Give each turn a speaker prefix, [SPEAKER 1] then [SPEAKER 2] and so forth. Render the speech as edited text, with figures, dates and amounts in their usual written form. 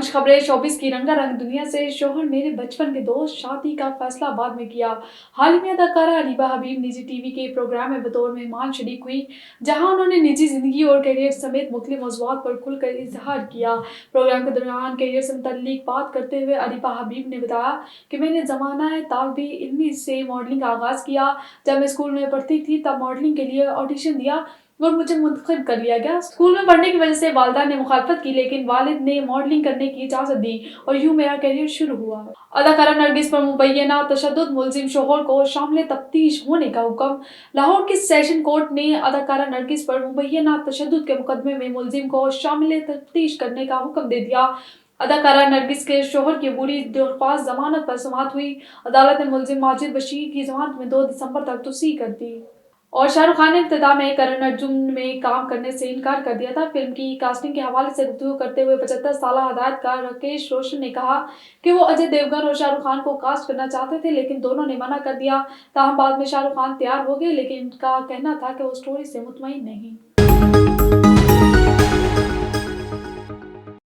[SPEAKER 1] पेश खबरें 24 की रंगारंग दुनिया से। शोहर मेरे बचपन के दोस्त, शादी का फैसला बाद में किया। हाल ही में अदाकारा अलीबा हबीब निजी टीवी के प्रोग्राम में बतौर मेहमान शरीक हुई, जहां उन्होंने निजी जिंदगी और करियर समेत मुख्तलिफ मौज़ूआत पर खुलकर इजहार किया। प्रोग्राम के दौरान करियर से मुतल्लिक बात करते हुए अलीबा हबीब ने बताया कि मैंने ज़माना है तालिबे इल्मी से मॉडलिंग का आगाज़ किया। जब मैं स्कूल में पढ़ती थी तब मॉडलिंग के लिए ऑडिशन दिया और मुझे मुंतखब कर लिया गया। स्कूल में पढ़ने की वजह से वालिदा ने मुखालफत की, लेकिन वालिद ने मॉडलिंग करने की इजाज़त दी और यूं मेरा करियर शुरू हुआ। अदाकारा नरगिस पर मुबैना तशद्दुद मुलजिम शोहर को शामिल तफ्तीश होने का हुक्म। लाहौर की सेशन कोर्ट ने अदाकारा नरगिस पर मुबैना तशद्दुद के मुकदमे में मुलजिम को शामिल तफ्तीश करने का हुक्म दे दिया। अदाकारा नरगिस के शोहर की अबूरी दरख्वास्त जमानत पर समाअत हुई। अदालत ने मुलजिम माजिद बशीर की जमानत में 2 दिसंबर तक तोसी कर दी। और शाहरुख खान ने इब्तिदा में करण अर्जुन में काम करने से इनकार कर दिया था। फिल्म की कास्टिंग के हवाले से गुफ्तगू करते हुए 75 साला हदायतकार राकेश रोशन ने कहा कि वो अजय देवगन और शाहरुख खान को कास्ट करना चाहते थे, लेकिन दोनों ने मना कर दिया। ताहम बाद में शाहरुख खान तैयार हो गए, लेकिन उनका कहना था कि वो स्टोरी से मुतमईन नहीं।